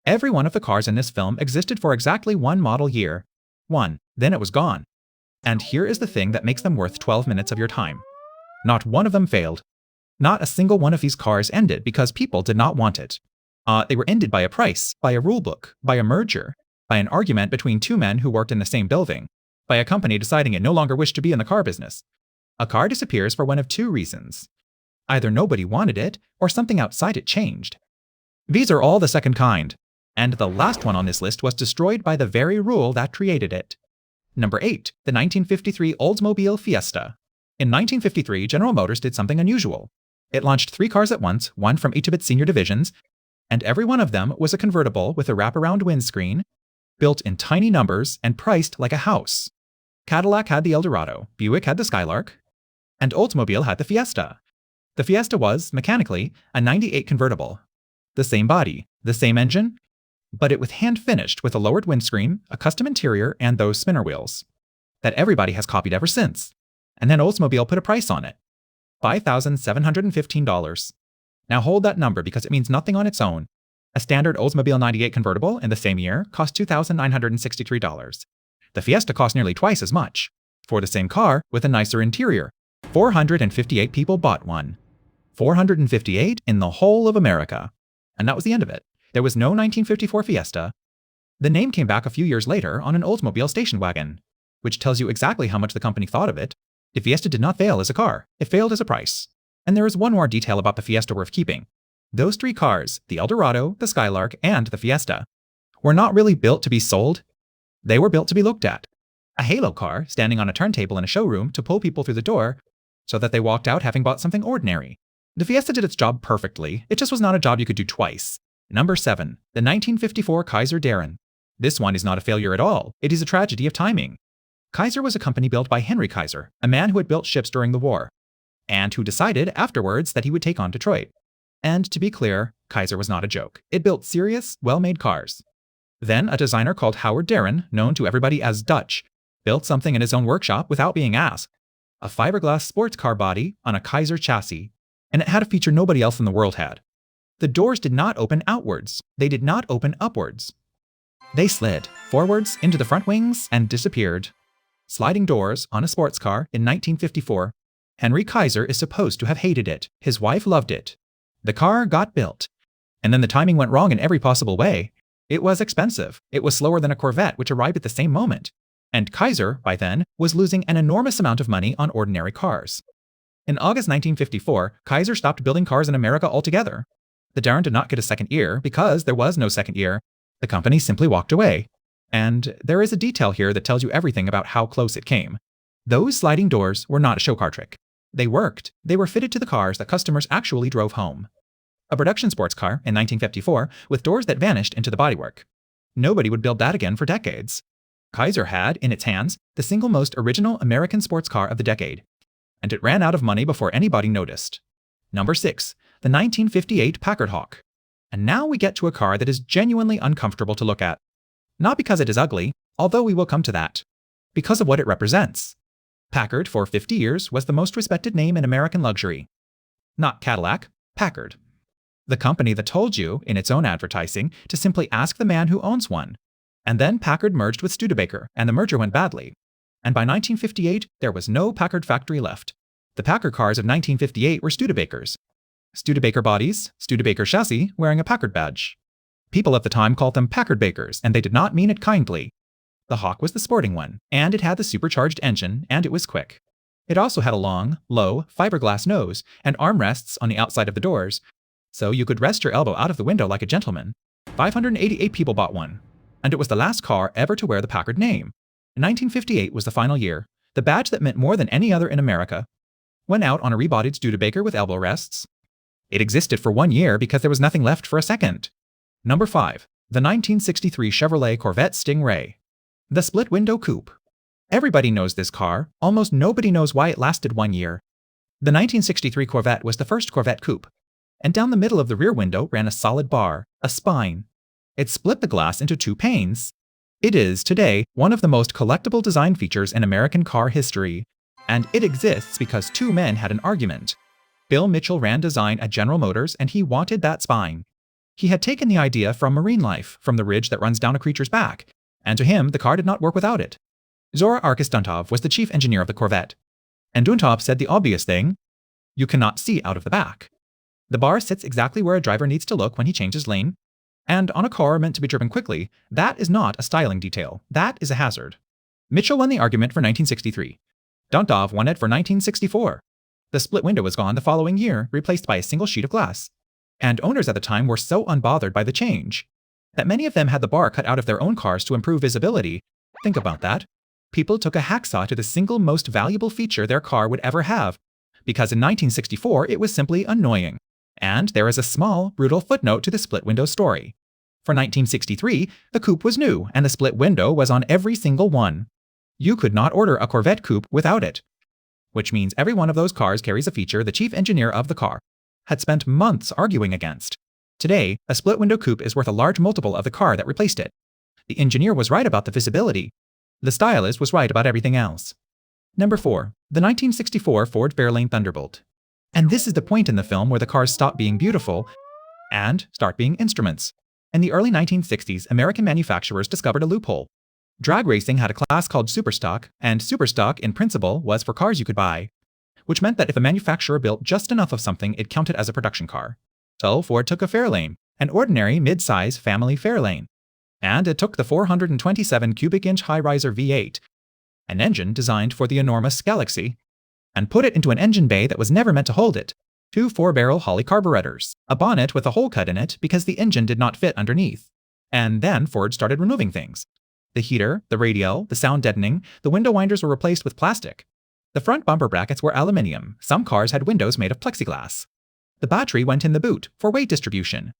Every one of the cars in this film existed for exactly one model year. Then it was gone. And here is the thing that makes them worth 12 minutes of your time. Not one of them failed. Not a single one of these cars ended because people did not want it. They were ended by a price, by a rulebook, by a merger, by an argument between two men who worked in the same building, by a company deciding it no longer wished to be in the car business. A car disappears for one of two reasons. Either nobody wanted it, or something outside it changed. These are all the second kind, and the last one on this list was destroyed by the very rule that created it. Number 8, the 1953 Oldsmobile Fiesta. In 1953, General Motors did something unusual. It launched 3 cars at once, one from each of its senior divisions, and every one of them was a convertible with a wraparound windscreen, built in tiny numbers and priced like a house. Cadillac had the Eldorado, Buick had the Skylark, and Oldsmobile had the Fiesta. The Fiesta was, mechanically, a 98 convertible. The same body, the same engine, but it was hand-finished with a lowered windscreen, a custom interior, and those spinner wheels. That everybody has copied ever since. And then Oldsmobile put a price on it. $5,715. Now hold that number because it means nothing on its own. A standard Oldsmobile 98 convertible in the same year cost $2,963. The Fiesta cost nearly twice as much. For the same car, with a nicer interior. 458 people bought one. 458 in the whole of America. And that was the end of it. There was no 1954 Fiesta. The name came back a few years later on an Oldsmobile station wagon, which tells you exactly how much the company thought of it. The Fiesta did not fail as a car. It failed as a price. And there is one more detail about the Fiesta worth keeping. Those 3 cars, the Eldorado, the Skylark, and the Fiesta, were not really built to be sold. They were built to be looked at. A halo car standing on a turntable in a showroom to pull people through the door so that they walked out having bought something ordinary. The Fiesta did its job perfectly. It just was not a job you could do twice. Number 7, the 1954 Kaiser Darrin. This one is not a failure at all. It is a tragedy of timing. Kaiser was a company built by Henry Kaiser, a man who had built ships during the war, and who decided afterwards that he would take on Detroit. And to be clear, Kaiser was not a joke. It built serious, well-made cars. Then a designer called Howard Darrin, known to everybody as Dutch, built something in his own workshop without being asked. A fiberglass sports car body on a Kaiser chassis, and it had a feature nobody else in the world had. The doors did not open outwards. They did not open upwards. They slid forwards into the front wings and disappeared. Sliding doors on a sports car in 1954. Henry Kaiser is supposed to have hated it. His wife loved it. The car got built. And then the timing went wrong in every possible way. It was expensive. It was slower than a Corvette, which arrived at the same moment. And Kaiser, by then, was losing an enormous amount of money on ordinary cars. In August 1954, Kaiser stopped building cars in America altogether. The Darrin did not get a second year because there was no second year. The company simply walked away. And there is a detail here that tells you everything about how close it came. Those sliding doors were not a show car trick. They worked. They were fitted to the cars that customers actually drove home. A production sports car in 1954 with doors that vanished into the bodywork. Nobody would build that again for decades. Kaiser had, in its hands, the single most original American sports car of the decade. And it ran out of money before anybody noticed. Number 6, the 1958 Packard Hawk. And now we get to a car that is genuinely uncomfortable to look at. Not because it is ugly, although we will come to that. Because of what it represents. Packard, for 50 years, was the most respected name in American luxury. Not Cadillac, Packard. The company that told you, in its own advertising, to simply ask the man who owns one. And then Packard merged with Studebaker, and the merger went badly. And by 1958, there was no Packard factory left. The Packard cars of 1958 were Studebakers. Studebaker bodies, Studebaker chassis, wearing a Packard badge. People at the time called them Packard bakers, and they did not mean it kindly. The Hawk was the sporting one, and it had the supercharged engine, and it was quick. It also had a long, low, fiberglass nose and armrests on the outside of the doors, so you could rest your elbow out of the window like a gentleman. 588 people bought one, and it was the last car ever to wear the Packard name. 1958 was the final year. The badge that meant more than any other in America went out on a rebodied Studebaker with elbow rests. It existed for 1 year because there was nothing left for a second. Number 5, the 1963 Chevrolet Corvette Stingray. The split-window coupe. Everybody knows this car. Almost nobody knows why it lasted 1 year. The 1963 Corvette was the first Corvette coupe, and down the middle of the rear window ran a solid bar, a spine. It split the glass into 2 panes. It is, today, one of the most collectible design features in American car history, and it exists because 2 men had an argument. Bill Mitchell ran design at General Motors, and he wanted that spine. He had taken the idea from marine life, from the ridge that runs down a creature's back, and to him the car did not work without it. Zora Arkus Duntov was the chief engineer of the Corvette, and Duntov said the obvious thing: you cannot see out of the back. The bar sits exactly where a driver needs to look when he changes lane, and on a car meant to be driven quickly, that is not a styling detail, that is a hazard. Mitchell won the argument for 1963. Duntov won it for 1964. The split window was gone the following year, replaced by a single sheet of glass. And owners at the time were so unbothered by the change that many of them had the bar cut out of their own cars to improve visibility. Think about that. People took a hacksaw to the single most valuable feature their car would ever have, because in 1964 it was simply annoying. And there is a small, brutal footnote to the split window story. For 1963, the coupe was new, and the split window was on every single one. You could not order a Corvette coupe without it. Which means every one of those cars carries a feature the chief engineer of the car had spent months arguing against. Today, a split window coupe is worth a large multiple of the car that replaced it. The engineer was right about the visibility. The stylist was right about everything else. Number 4. The 1964 Ford Fairlane Thunderbolt. And this is the point in the film where the cars stop being beautiful and start being instruments. In the early 1960s, American manufacturers discovered a loophole. Drag racing had a class called Superstock, and Superstock, in principle, was for cars you could buy, which meant that if a manufacturer built just enough of something, it counted as a production car. So Ford took a Fairlane, an ordinary mid-size family Fairlane, and it took the 427 cubic inch high-riser V8, an engine designed for the enormous Galaxy, and put it into an engine bay that was never meant to hold it, 2 4-barrel Holley carburetors, a bonnet with a hole cut in it because the engine did not fit underneath. And then Ford started removing things. The heater, the radial, the sound deadening, the window winders were replaced with plastic. The front bumper brackets were aluminium. Some cars had windows made of plexiglass. The battery went in the boot for weight distribution.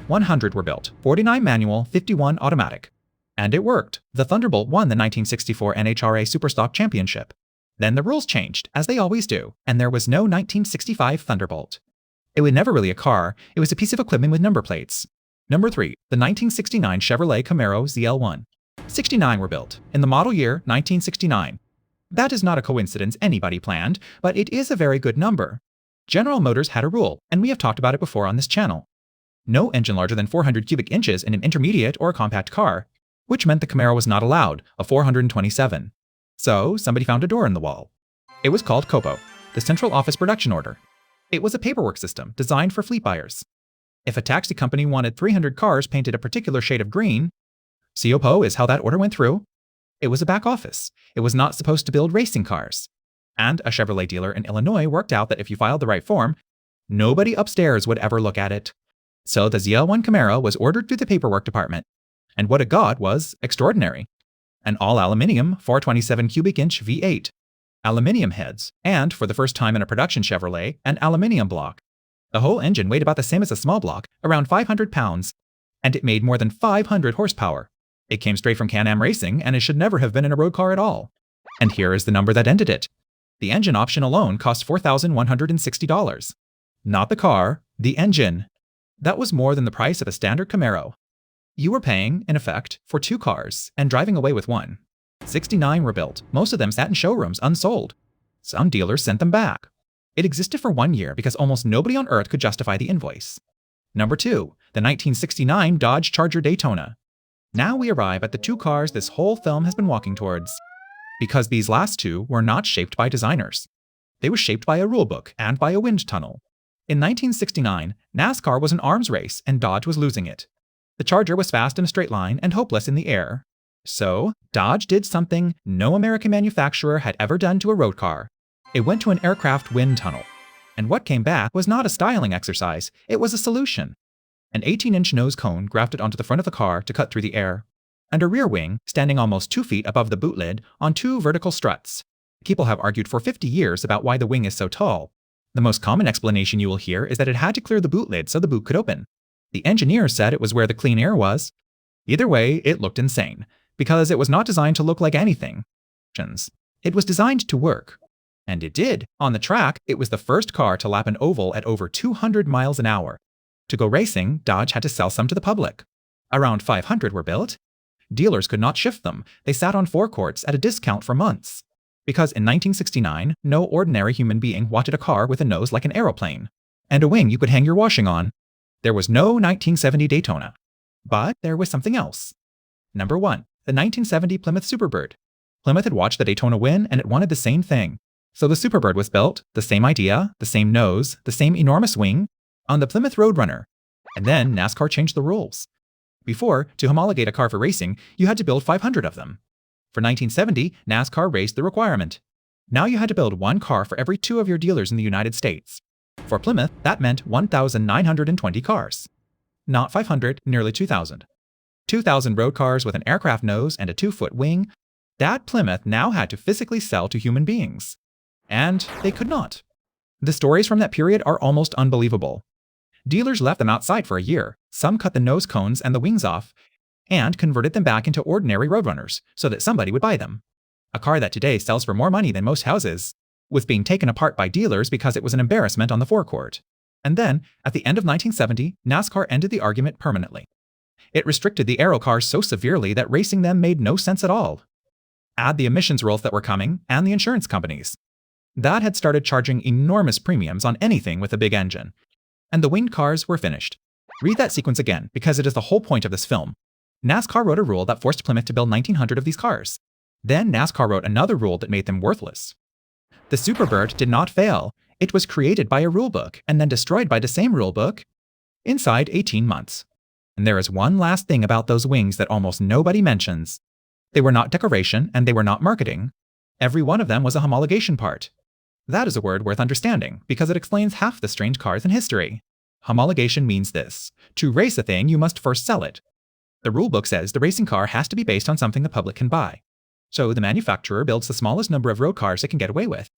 100 were built, 49 manual, 51 automatic. And it worked. The Thunderbolt won the 1964 NHRA Superstock Championship. Then the rules changed, as they always do, and there was no 1965 Thunderbolt. It was never really a car, it was a piece of equipment with number plates. Number 3. The 1969 Chevrolet Camaro ZL1. 69 were built, in the model year 1969. That is not a coincidence anybody planned, but it is a very good number. General Motors had a rule, and we have talked about it before on this channel. No engine larger than 400 cubic inches in an intermediate or compact car, which meant the Camaro was not allowed, a 427. So somebody found a door in the wall. It was called COPO, the Central Office Production Order. It was a paperwork system designed for fleet buyers. If a taxi company wanted 300 cars painted a particular shade of green, COPO is how that order went through. It was a back office. It was not supposed to build racing cars. And a Chevrolet dealer in Illinois worked out that if you filed the right form, nobody upstairs would ever look at it. So the ZL1 Camaro was ordered through the paperwork department. And what it got was extraordinary. An all-aluminium 427 cubic inch V8, aluminium heads, and, for the first time in a production Chevrolet, an aluminium block. The whole engine weighed about the same as a small block, around 500 pounds, and it made more than 500 horsepower. It came straight from Can-Am Racing, and it should never have been in a road car at all. And here is the number that ended it. The engine option alone cost $4,160. Not the car, the engine. That was more than the price of a standard Camaro. You were paying, in effect, for 2 cars and driving away with one. 69 were built. Most of them sat in showrooms unsold. Some dealers sent them back. It existed for 1 year because almost nobody on earth could justify the invoice. Number 2, the 1969 Dodge Charger Daytona. Now we arrive at the 2 cars this whole film has been walking towards. Because these last 2 were not shaped by designers. They were shaped by a rulebook and by a wind tunnel. In 1969, NASCAR was an arms race and Dodge was losing it. The Charger was fast in a straight line and hopeless in the air. So, Dodge did something no American manufacturer had ever done to a road car. It went to an aircraft wind tunnel. And what came back was not a styling exercise, it was a solution. An 18-inch nose cone grafted onto the front of the car to cut through the air, and a rear wing standing almost 2 feet above the boot lid on 2 vertical struts. People have argued for 50 years about why the wing is so tall. The most common explanation you will hear is that it had to clear the boot lid so the boot could open. The engineer said it was where the clean air was. Either way, it looked insane, because it was not designed to look like anything. It was designed to work. And it did. On the track, it was the first car to lap an oval at over 200 miles an hour. To go racing, Dodge had to sell some to the public. Around 500 were built. Dealers could not shift them. They sat on forecourts at a discount for months. Because in 1969, no ordinary human being wanted a car with a nose like an aeroplane, and a wing you could hang your washing on. There was no 1970 Daytona. But there was something else. Number 1. The 1970 Plymouth Superbird. Plymouth had watched the Daytona win and it wanted the same thing. So the Superbird was built, the same idea, the same nose, the same enormous wing, on the Plymouth Roadrunner. And then NASCAR changed the rules. Before, to homologate a car for racing, you had to build 500 of them. For 1970, NASCAR raised the requirement. Now you had to build one car for every 2 of your dealers in the United States. For Plymouth, that meant 1,920 cars. Not 500, nearly 2,000. 2,000 road cars with an aircraft nose and a 2-foot wing that Plymouth now had to physically sell to human beings. And they could not. The stories from that period are almost unbelievable. Dealers left them outside for a year. Some cut the nose cones and the wings off and converted them back into ordinary Roadrunners so that somebody would buy them. A car that today sells for more money than most houses was being taken apart by dealers because it was an embarrassment on the forecourt. And then, at the end of 1970, NASCAR ended the argument permanently. It restricted the aero cars so severely that racing them made no sense at all. Add the emissions rules that were coming and the insurance companies. That had started charging enormous premiums on anything with a big engine. And the winged cars were finished. Read that sequence again, because it is the whole point of this film. NASCAR wrote a rule that forced Plymouth to build 1,900 of these cars. Then NASCAR wrote another rule that made them worthless. The Superbird did not fail. It was created by a rulebook and then destroyed by the same rulebook inside 18 months. And there is one last thing about those wings that almost nobody mentions. They were not decoration and they were not marketing. Every one of them was a homologation part. That is a word worth understanding because it explains half the strange cars in history. Homologation means this: to race a thing, you must first sell it. The rulebook says the racing car has to be based on something the public can buy. So the manufacturer builds the smallest number of road cars it can get away with,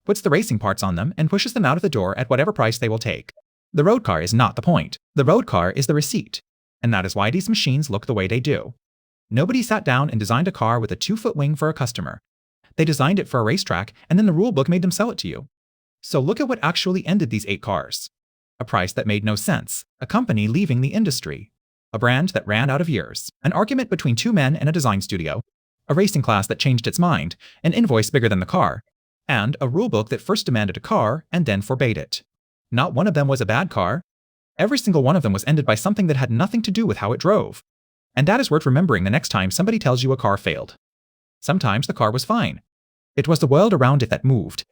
puts the racing parts on them, and pushes them out of the door at whatever price they will take. The road car is not the point. The road car is the receipt. And that is why these machines look the way they do. Nobody sat down and designed a car with a 2-foot wing for a customer. They designed it for a racetrack, and then the rulebook made them sell it to you. So look at what actually ended these 8 cars. A price that made no sense, a company leaving the industry, a brand that ran out of years, an argument between 2 men in a design studio, a racing class that changed its mind, an invoice bigger than the car, and a rulebook that first demanded a car and then forbade it. Not one of them was a bad car. Every single one of them was ended by something that had nothing to do with how it drove. And that is worth remembering the next time somebody tells you a car failed. Sometimes the car was fine. It was the world around it that moved,